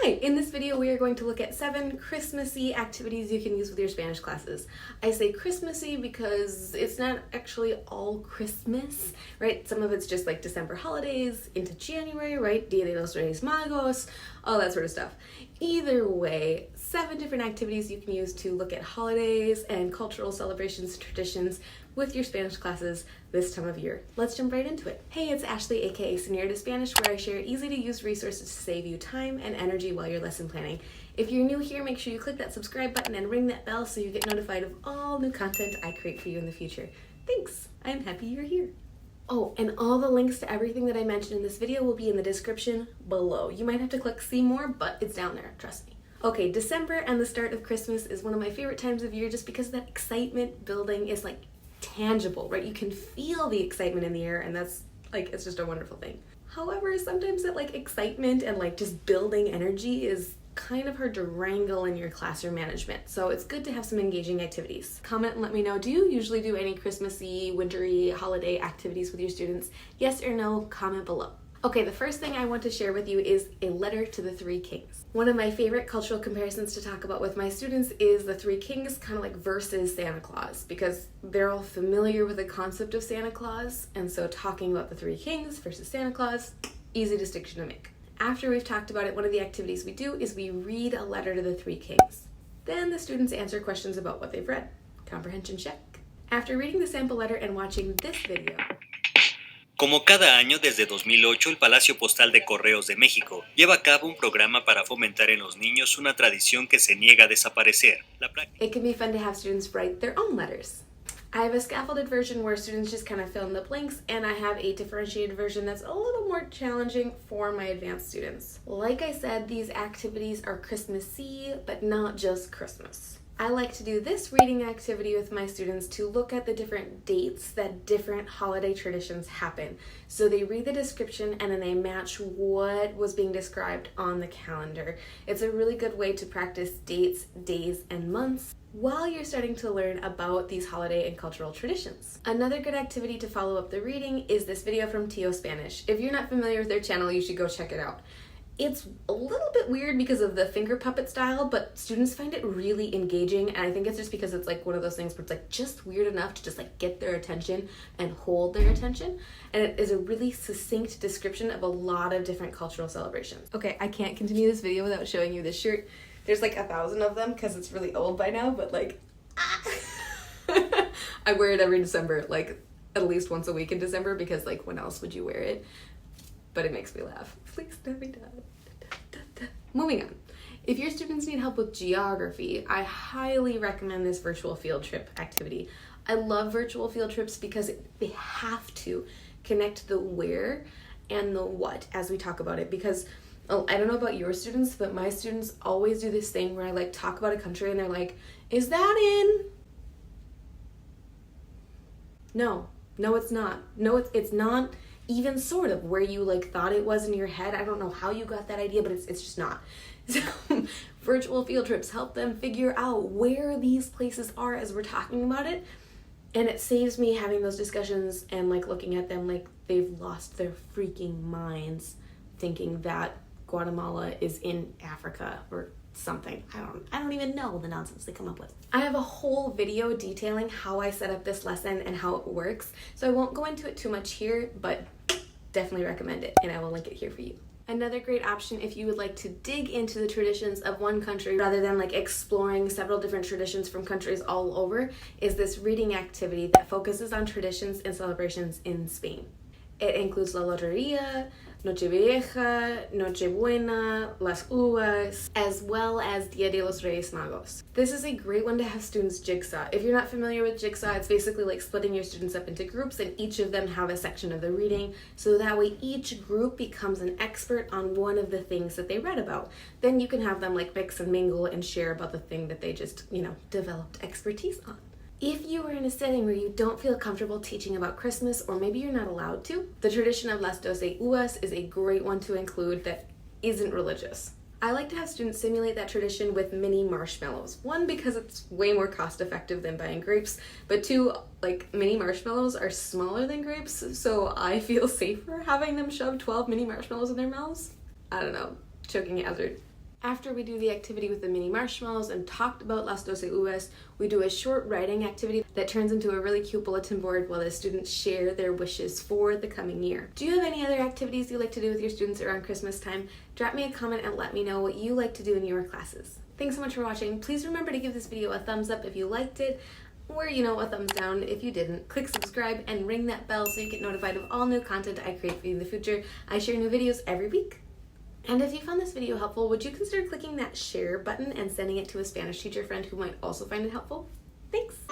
Hi! In this video we are going to look at 7 Christmassy activities you can use with your Spanish classes. I say Christmassy because it's not actually all Christmas, right? Some of it's just like December holidays into January, right? Dia de los Reyes Magos, all that sort of stuff. Either way, 7 different activities you can use to look at holidays and cultural celebrations and traditions with your Spanish classes this time of year. Let's jump right into it. Hey, it's Ashley, aka Señorita Spanish, where I share easy to use resources to save you time and energy while you're lesson planning. If you're new here, make sure you click that subscribe button and ring that bell so you get notified of all new content I create for you in the future. Thanks, I'm happy you're here. Oh, and all the links to everything that I mentioned in this video will be in the description below. You might have to click see more, but it's down there, trust me. Okay, December and the start of Christmas is one of my favorite times of year just because that excitement building is like tangible, right? You can feel the excitement in the air, and that's like, it's just a wonderful thing. However, sometimes that like excitement and like just building energy is kind of hard to wrangle in your classroom management, so it's good to have some engaging activities. Comment and let me know, do you usually do any Christmassy, wintry, holiday activities with your students? Yes or no, comment below. Okay, the first thing I want to share with you is a letter to the Three Kings. One of my favorite cultural comparisons to talk about with my students is the Three Kings kind of like versus Santa Claus, because they're all familiar with the concept of Santa Claus, and so talking about the Three Kings versus Santa Claus, easy distinction to make. After we've talked about it, one of the activities we do is we read a letter to the Three Kings. Then the students answer questions about what they've read. Comprehension check. After reading the sample letter and watching this video, Como cada año desde 2008, el Palacio Postal de Correos de México lleva a cabo un programa para fomentar en los niños una tradición que se niega a desaparecer. It can be fun to have students write their own letters. I have a scaffolded version where students just kind of fill in the blanks, and I have a differentiated version that's a little more challenging for my advanced students. Like I said, these activities are Christmassy, but not just Christmas. I like to do this reading activity with my students to look at the different dates that different holiday traditions happen. So they read the description and then they match what was being described on the calendar. It's a really good way to practice dates, days, and months while you're starting to learn about these holiday and cultural traditions. Another good activity to follow up the reading is this video from Tío Spanish. If you're not familiar with their channel, you should go check it out. It's a little bit weird because of the finger puppet style, but students find it really engaging, and I think it's just because it's like one of those things where it's like just weird enough to just like get their attention and hold their attention, and it is a really succinct description of a lot of different cultural celebrations. Okay, I can't continue this video without showing you this shirt. There's like 1,000 of them because it's really old by now, but like, I wear it every December, like at least once a week in December, because like when else would you wear it? But it makes me laugh. Feliz Navidad. Moving on. If your students need help with geography, I highly recommend this virtual field trip activity. I love virtual field trips because they have to connect the where and the what as we talk about it, because I don't know about your students, but my students always do this thing where I like talk about a country and they're like, is that in? No, it's not. No, it's not even sort of where you like thought it was in your head. I don't know how you got that idea, but it's just not. So virtual field trips help them figure out where these places are as we're talking about it, and it saves me having those discussions and like looking at them like they've lost their freaking minds thinking that Guatemala is in Africa or something. I don't even know the nonsense they come up with. I have a whole video detailing how I set up this lesson and how it works, so I won't go into it too much here, but definitely recommend it, and I will link it here for you. Another great option if you would like to dig into the traditions of one country rather than like exploring several different traditions from countries all over is this reading activity that focuses on traditions and celebrations in Spain. It includes La Loteria, Nochevieja, Nochebuena, Las Uvas, as well as Dia de los Reyes Magos. This is a great one to have students jigsaw. If you're not familiar with jigsaw, it's basically like splitting your students up into groups and each of them have a section of the reading, so that way each group becomes an expert on one of the things that they read about. Then you can have them like mix and mingle and share about the thing that they just, developed expertise on. If you are in a setting where you don't feel comfortable teaching about Christmas, or maybe you're not allowed to, the tradition of Las 12 Uvas is a great one to include that isn't religious. I like to have students simulate that tradition with mini marshmallows. One, because it's way more cost effective than buying grapes, but two, like mini marshmallows are smaller than grapes, so I feel safer having them shove 12 mini marshmallows in their mouths. I don't know, choking hazard. After we do the activity with the mini marshmallows and talked about Las 12 Uvas, we do a short writing activity that turns into a really cute bulletin board while the students share their wishes for the coming year. Do you have any other activities you like to do with your students around Christmas time? Drop me a comment and let me know what you like to do in your classes. Thanks so much for watching. Please remember to give this video a thumbs up if you liked it, or a thumbs down if you didn't. Click subscribe and ring that bell so you get notified of all new content I create for you in the future. I share new videos every week. And if you found this video helpful, would you consider clicking that share button and sending it to a Spanish teacher friend who might also find it helpful? Thanks!